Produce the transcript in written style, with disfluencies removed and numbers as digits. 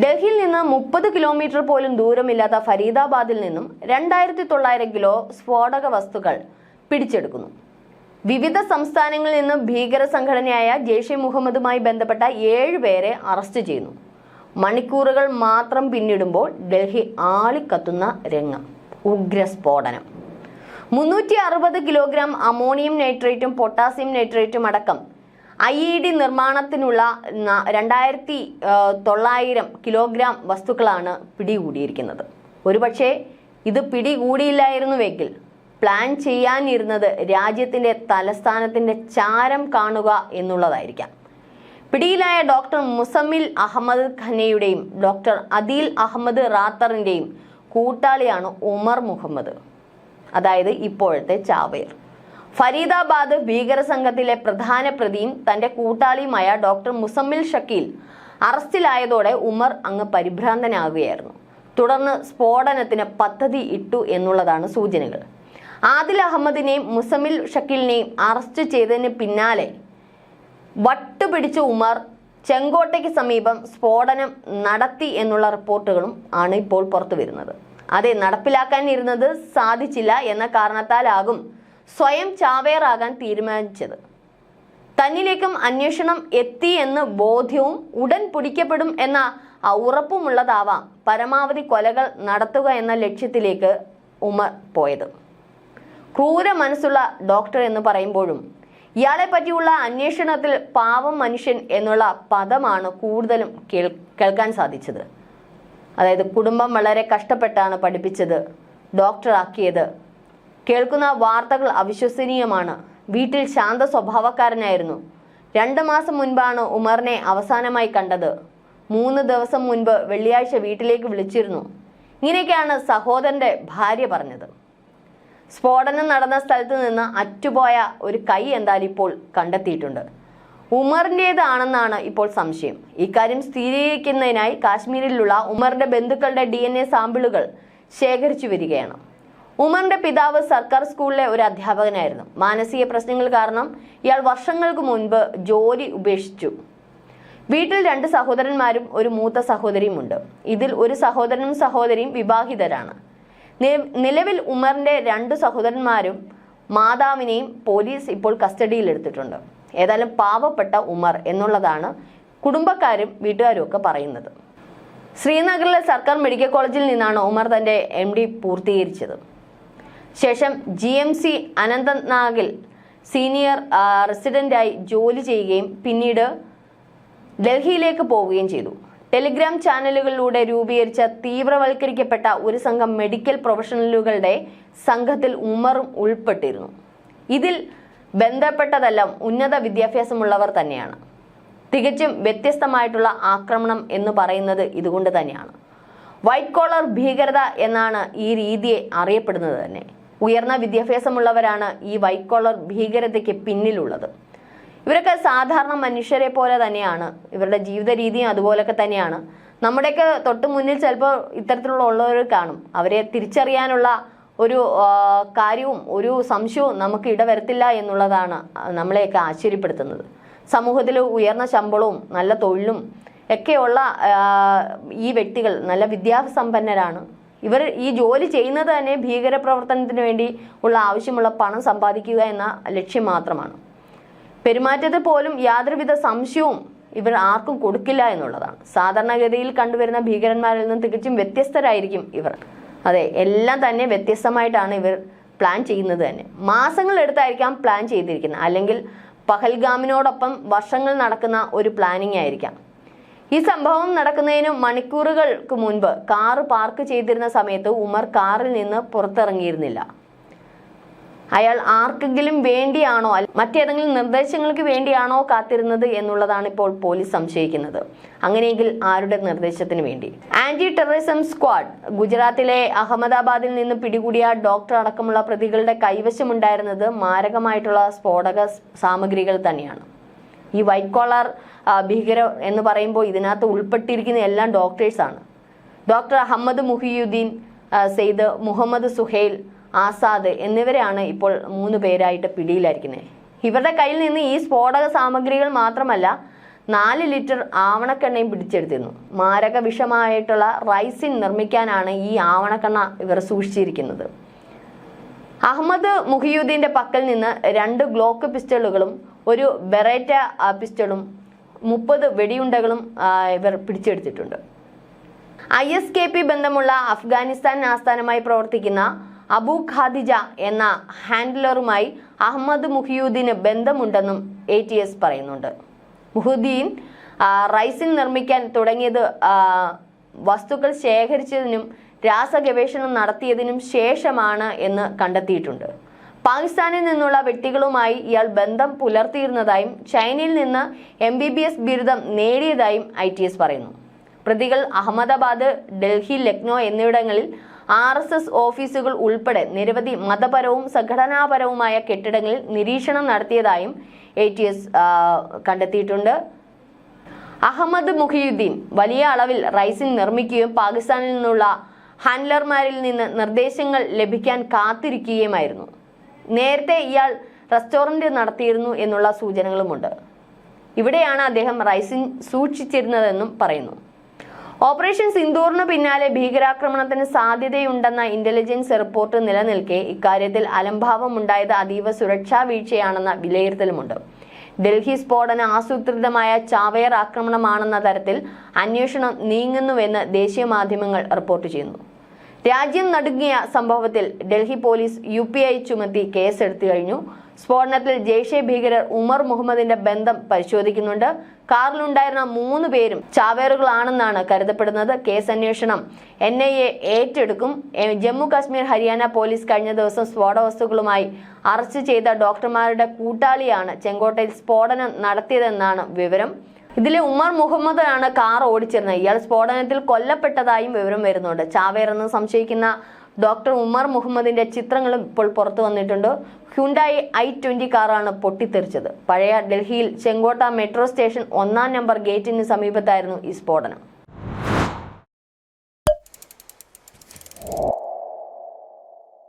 ഡൽഹിയിൽ നിന്ന് 30 കിലോമീറ്റർ പോലും ദൂരമില്ലാത്ത ഫരീദാബാദിൽ നിന്നും 2900 കിലോ സ്ഫോടക വസ്തുക്കൾ പിടിച്ചെടുക്കുന്നു. വിവിധ സംസ്ഥാനങ്ങളിൽ നിന്ന് ഭീകര സംഘടനയായ ജെയ്ഷെ മുഹമ്മദുമായി ബന്ധപ്പെട്ട 7 പേരെ അറസ്റ്റ് ചെയ്യുന്നു. മണിക്കൂറുകൾ മാത്രം പിന്നിടുമ്പോൾ ഡൽഹി ആളിക്കത്തുന്ന രംഗം. ഉഗ്രസ്ഫോടനം. 360 കിലോഗ്രാം അമോണിയം നൈട്രേറ്റും പൊട്ടാസ്യം നൈട്രേറ്റും അടക്കം IED നിർമ്മാണത്തിനുള്ള 2900 കിലോഗ്രാം വസ്തുക്കളാണ് പിടികൂടിയിരിക്കുന്നത്. ഒരുപക്ഷെ ഇത് പിടികൂടിയില്ലായിരുന്നുവെങ്കിൽ പ്ലാൻ ചെയ്യാനിരുന്നത് രാജ്യത്തിന്റെ തലസ്ഥാനത്തിന്റെ ചാരം കാണുക എന്നുള്ളതായിരിക്കാം. പിടിയിലായ ഡോക്ടർ മുസമ്മിൽ അഹമ്മദ് ഖന്നയുടെയും ഡോക്ടർ അദീൽ അഹമ്മദ് റാത്തറിന്റെയും കൂട്ടാളിയാണ് ഉമർ മുഹമ്മദ്, അതായത് ഇപ്പോഴത്തെ ചാവേർ. ഫരീദാബാദ് ഭീകര സംഘത്തിലെ പ്രധാന പ്രതിയും തന്റെ കൂട്ടാളിയുമായ ഡോക്ടർ മുസമ്മിൽ ഷക്കീൽ അറസ്റ്റിലായതോടെ ഉമർ അങ്ങ് പരിഭ്രാന്തനാകുകയായിരുന്നു. തുടർന്ന് സ്ഫോടനത്തിന് പദ്ധതി ഇട്ടു എന്നുള്ളതാണ് സൂചനകൾ. ആദിൽ അഹമ്മദിനെയും മുസമ്മിൽ ഷക്കീലിനെയും അറസ്റ്റ് ചെയ്തതിന് പിന്നാലെ വട്ടുപിടിച്ച ഉമർ ചെങ്കോട്ടയ്ക്ക് സമീപം സ്ഫോടനം നടത്തി എന്നുള്ള റിപ്പോർട്ടുകളും ആണ് ഇപ്പോൾ പുറത്തു വരുന്നത്. അതെ, നടപ്പിലാക്കാനിരുന്നത് സാധിച്ചില്ല എന്ന കാരണത്താലാകും സ്വയം ചാവേറാകാൻ തീരുമാനിച്ചത്. തന്നിലേക്കും അന്വേഷണം എത്തി എന്ന് ബോധ്യവും ഉടൻ പിടിക്കപ്പെടും എന്ന ഉറപ്പുമുള്ളതാവാം പരമാവധി കൊലകൾ നടത്തുക എന്ന ലക്ഷ്യത്തിലേക്ക് ഉമർ പോയത്. ക്രൂര മനസ്സുള്ള ഡോക്ടർ എന്ന് പറയുമ്പോഴും ഇയാളെ പറ്റിയുള്ള അന്വേഷണത്തിൽ പാവം മനുഷ്യൻ എന്നുള്ള പദമാണ് കൂടുതലും കേൾക്കാൻ സാധിച്ചത്. അതായത് കുടുംബം വളരെ കഷ്ടപ്പെട്ടാണ് പഠിപ്പിച്ചത്, ഡോക്ടറാക്കിയത്. കേൾക്കുന്ന വാർത്തകൾ അവിശ്വസനീയമാണ്. വീട്ടിൽ ശാന്ത സ്വഭാവക്കാരനായിരുന്നു. 2 മാസം മുൻപാണ് ഉമറിനെ അവസാനമായി കണ്ടത്. 3 ദിവസം മുൻപ് വെള്ളിയാഴ്ച വീട്ടിലേക്ക് വിളിച്ചിരുന്നു. ഇങ്ങനെയൊക്കെയാണ് സഹോദരന്റെ ഭാര്യ പറഞ്ഞത്. സ്ഫോടനം നടന്ന സ്ഥലത്ത് നിന്ന് അറ്റുപോയ ഒരു കൈ എന്തായാലും ഇപ്പോൾ കണ്ടെത്തിയിട്ടുണ്ട്. ഉമറിൻ്റേതാണെന്നാണ് ഇപ്പോൾ സംശയം. ഇക്കാര്യം സ്ഥിരീകരിക്കുന്നതിനായി കാശ്മീരിലുള്ള ഉമറിന്റെ ബന്ധുക്കളുടെ DNA സാമ്പിളുകൾ ശേഖരിച്ചു വരികയാണ്. ഉമറിന്റെ പിതാവ് സർക്കാർ സ്കൂളിലെ ഒരു അധ്യാപകനായിരുന്നു. മാനസിക പ്രശ്നങ്ങൾ കാരണം ഇയാൾ വർഷങ്ങൾക്ക് മുൻപ് ജോലി ഉപേക്ഷിച്ചു. വീട്ടിൽ 2 സഹോദരന്മാരും ഒരു മൂത്ത സഹോദരിയുമുണ്ട്. ഇതിൽ ഒരു സഹോദരനും സഹോദരിയും വിവാഹിതരാണ്. നിലവിൽ ഉമറിന്റെ 2 സഹോദരന്മാരും മാതാവിനെയും പോലീസ് ഇപ്പോൾ കസ്റ്റഡിയിൽ എടുത്തിട്ടുണ്ട്. ഏതായാലും പാവപ്പെട്ട ഉമർ എന്നുള്ളതാണ് കുടുംബക്കാരും വീട്ടുകാരും ഒക്കെ പറയുന്നത്. ശ്രീനഗറിലെ സർക്കാർ മെഡിക്കൽ കോളേജിൽ നിന്നാണ് ഉമർ തന്റെ MD പൂർത്തീകരിച്ചത്. ശേഷം GMC അനന്തനാഗിൽ സീനിയർ റെസിഡന്റായി ജോലി ചെയ്യുകയും പിന്നീട് ഡൽഹിയിലേക്ക് പോവുകയും ചെയ്തു. ടെലിഗ്രാം ചാനലുകളിലൂടെ രൂപീകരിച്ച തീവ്രവൽക്കരിക്കപ്പെട്ട ഒരു സംഘം മെഡിക്കൽ പ്രൊഫഷണലുകളുടെ സംഘത്തിൽ ഉമറും ഉൾപ്പെട്ടിരുന്നു. ഇതിൽ ബന്ധപ്പെട്ടതെല്ലാം ഉന്നത വിദ്യാഭ്യാസമുള്ളവർ തന്നെയാണ്. തികച്ചും വ്യത്യസ്തമായിട്ടുള്ള ആക്രമണം എന്ന് പറയുന്നത് ഇതുകൊണ്ട് തന്നെയാണ്. വൈറ്റ് കോളർ ഭീകരത എന്നാണ് ഈ രീതിയെ അറിയപ്പെടുന്നത് തന്നെ. ഉയർന്ന വിദ്യാഭ്യാസമുള്ളവരാണ് ഈ വൈറ്റ് കോളർ ഭീകരതയ്ക്ക് പിന്നിലുള്ളത്. ഇവരൊക്കെ സാധാരണ മനുഷ്യരെ പോലെ തന്നെയാണ്. ഇവരുടെ ജീവിത രീതിയും അതുപോലൊക്കെ തന്നെയാണ്. നമ്മുടെയൊക്കെ തൊട്ട് മുന്നിൽ ചിലപ്പോൾ ഇത്തരത്തിലുള്ളവർ കാണും. അവരെ തിരിച്ചറിയാനുള്ള ഒരു കാര്യവും ഒരു സംശയവും നമുക്ക് ഇടവരത്തില്ല എന്നുള്ളതാണ് നമ്മളെയൊക്കെ ആശ്ചര്യപ്പെടുത്തുന്നത്. സമൂഹത്തിൽ ഉയർന്ന ശമ്പളവും നല്ല തൊഴിലും ഒക്കെയുള്ള ഈ വ്യക്തികൾ നല്ല വിദ്യാസമ്പന്നരാണ്. ഇവർ ഈ ജോലി ചെയ്യുന്നത് തന്നെ ഭീകരപ്രവർത്തനത്തിന് വേണ്ടി ഉള്ള ആവശ്യമുള്ള പണം സമ്പാദിക്കുക എന്ന ലക്ഷ്യം മാത്രമാണ്. പെരുമാറ്റത്തിൽ പോലും യാതൊരുവിധ സംശയവും ഇവർ ആർക്കും കൊടുക്കില്ല എന്നുള്ളതാണ്. സാധാരണഗതിയിൽ കണ്ടുവരുന്ന ഭീകരന്മാരിൽ നിന്നും തികച്ചും വ്യത്യസ്തരായിരിക്കും ഇവർ. അതെ, എല്ലാം തന്നെ വ്യത്യസ്തമായിട്ടാണ് ഇവർ പ്ലാൻ ചെയ്യുന്നത് തന്നെ. മാസങ്ങൾ എടുത്തായിരിക്കാം പ്ലാൻ ചെയ്തിരിക്കുന്നത്, അല്ലെങ്കിൽ പഹൽഗാമിനോടൊപ്പം വർഷങ്ങൾ നടക്കുന്ന ഒരു പ്ലാനിങ് ആയിരിക്കാം. ഈ സംഭവം നടക്കുന്നതിന് മണിക്കൂറുകൾക്ക് മുൻപ് കാറ് പാർക്ക് ചെയ്തിരുന്ന സമയത്ത് ഉമർ കാറിൽ നിന്ന് പുറത്തിറങ്ങിയിരുന്നില്ല. അയാൾ ആർക്കെങ്കിലും വേണ്ടിയാണോ മറ്റേതെങ്കിലും നിർദ്ദേശങ്ങൾക്ക് വേണ്ടിയാണോ കാത്തിരുന്നത് എന്നുള്ളതാണ് ഇപ്പോൾ പോലീസ് സംശയിക്കുന്നത്. അങ്ങനെയെങ്കിൽ ആരുടെ നിർദ്ദേശത്തിന് വേണ്ടി? ആന്റി ടെററിസം സ്ക്വാഡ് ഗുജറാത്തിലെ അഹമ്മദാബാദിൽ നിന്ന് പിടികൂടിയ ഡോക്ടർ അടക്കമുള്ള പ്രതികളുടെ കൈവശമുണ്ടായിരുന്നത് മാരകമായിട്ടുള്ള സ്ഫോടക സാമഗ്രികൾ തന്നെയാണ്. ഈ വൈറ്റ് കോളർ ഭീകര എന്ന് പറയുമ്പോൾ ഇതിനകത്ത് ഉൾപ്പെട്ടിരിക്കുന്ന എല്ലാം ഡോക്ടേഴ്സാണ്. ഡോക്ടർ അഹമ്മദ് മുഹിയുദ്ദീൻ സെയ്ദ്, മുഹമ്മദ് സുഹൈൽ, ആസാദ് എന്നിവരെയാണ് ഇപ്പോൾ 3 പേരായിട്ട് പിടിയിലായിരിക്കുന്നത്. ഇവരുടെ കയ്യിൽ നിന്ന് ഈ സ്ഫോടക സാമഗ്രികൾ മാത്രമല്ല 4 ലിറ്റർ ആവണക്കെണ്ണയും പിടിച്ചെടുത്തിരുന്നു. മാരക വിഷമായിട്ടുള്ള റൈസിൻ നിർമ്മിക്കാനാണ് ഈ ആവണക്കെണ്ണ ഇവർ സൂക്ഷിച്ചിരിക്കുന്നത്. അഹമ്മദ് മുഹിയുദ്ദീന്റെ പക്കൽ നിന്ന് 2 ഗ്ലോക്ക് പിസ്റ്റളുകളും ഒരു ബെറേറ്റ പിസ്റ്റളും 30 വെടിയുണ്ടകളും ഇവർ പിടിച്ചെടുത്തിട്ടുണ്ട്. ISKP ബന്ധമുള്ള അഫ്ഗാനിസ്ഥാൻ ആസ്ഥാനമായി പ്രവർത്തിക്കുന്ന അബു ഖാദിജ എന്ന ഹാൻഡ്ലറുമായി അഹമ്മദ് മുഹിയുദ്ദീന് ബന്ധമുണ്ടെന്നും ATS പറയുന്നുണ്ട്. മുഹിയുദ്ദീൻ റൈസിൻ നിർമ്മിക്കാൻ തുടങ്ങിയത് വസ്തുക്കൾ ശേഖരിച്ചതിനും രാസഗവേഷണം നടത്തിയതിനും ശേഷമാണ് എന്ന് കണ്ടെത്തിയിട്ടുണ്ട്. പാകിസ്ഥാനിൽ നിന്നുള്ള വ്യക്തികളുമായി ഇയാൾ ബന്ധം പുലർത്തിയിരുന്നതായും ചൈനയിൽ നിന്ന് MBBS ബിരുദം നേടിയതായും ITS പറയുന്നു. പ്രതികൾ അഹമ്മദാബാദ്, ഡൽഹി, ലക്നോ എന്നിവിടങ്ങളിൽ RSS ഓഫീസുകൾ ഉൾപ്പെടെ നിരവധി മതപരവും സംഘടനാപരവുമായ കെട്ടിടങ്ങളിൽ നിരീക്ഷണം നടത്തിയതായും ATS കണ്ടെത്തിയിട്ടുണ്ട്. അഹമ്മദ് മുഹിയുദ്ദീൻ വലിയ അളവിൽ റൈസിൻ നിർമ്മിക്കുകയും പാകിസ്ഥാനിൽ നിന്നുള്ള ഹാൻഡ്ലർമാരിൽ നിന്ന് നിർദ്ദേശങ്ങൾ ലഭിക്കാൻ കാത്തിരിക്കുകയുമായിരുന്നു. നേരത്തെ ഇയാൾ റെസ്റ്റോറന്റ് നടത്തിയിരുന്നു എന്നുള്ള സൂചനകളുമുണ്ട്. ഇവിടെയാണ് അദ്ദേഹം റൈസിൻ സൂക്ഷിച്ചിരുന്നതെന്നും പറയുന്നു. ഓപ്പറേഷൻ സിന്ദൂറിന് പിന്നാലെ ഭീകരാക്രമണത്തിന് സാധ്യതയുണ്ടെന്ന ഇന്റലിജൻസ് റിപ്പോർട്ട് നിലനിൽക്കെ ഇക്കാര്യത്തിൽ അലംഭാവമുണ്ടായത് അതീവ സുരക്ഷാ വീഴ്ചയാണെന്ന വിലയിരുത്തലുമുണ്ട്. ഡൽഹി സ്ഫോടന ആസൂത്രിതമായ ചാവേർ ആക്രമണമാണെന്ന തരത്തിൽ അന്വേഷണം നീങ്ങുന്നുവെന്ന് ദേശീയ മാധ്യമങ്ങൾ റിപ്പോർട്ട് ചെയ്യുന്നു. രാജ്യം നടുങ്ങിയ സംഭവത്തിൽ ഡൽഹി പോലീസ് UPI ചുമത്തി കേസെടുത്തു കഴിഞ്ഞു. സ്ഫോടനത്തിൽ ജെയ്ഷെ ഭീകരർ ഉമർ മുഹമ്മദിന്റെ ബന്ധം പരിശോധിക്കുന്നുണ്ട്. കാറിലുണ്ടായിരുന്ന 3 പേരും ചാവേറുകളാണെന്നാണ് കരുതപ്പെടുന്നത്. കേസ് അന്വേഷണം NIA ഏറ്റെടുക്കും. ജമ്മു കാശ്മീർ, ഹരിയാന പോലീസ് കഴിഞ്ഞ ദിവസം സ്ഫോടക വസ്തുക്കളുമായി അറസ്റ്റ് ചെയ്ത ഡോക്ടർമാരുടെ കൂട്ടാളിയാണ് ചെങ്കോട്ടയിൽ സ്ഫോടനം നടത്തിയതെന്നാണ് വിവരം. ഇതിലെ ഉമർ മുഹമ്മദ് ആണ് കാർ ഓടിച്ചിരുന്നത്. ഇയാൾ സ്ഫോടനത്തിൽ കൊല്ലപ്പെട്ടതായും വിവരം വരുന്നുണ്ട്. ചാവേർ എന്ന് സംശയിക്കുന്ന ഡോക്ടർ ഉമർ മുഹമ്മദിന്റെ ചിത്രങ്ങളും ഇപ്പോൾ പുറത്തു വന്നിട്ടുണ്ട്. ഹ്യുണ്ടായി i20 കാറാണ് പൊട്ടിത്തെറിച്ചത്. പഴയ ഡൽഹിയിൽ ചെങ്കോട്ട മെട്രോ സ്റ്റേഷൻ 1-ാം നമ്പർ ഗേറ്റിന് സമീപത്തായിരുന്നു ഈ സ്ഫോടനം.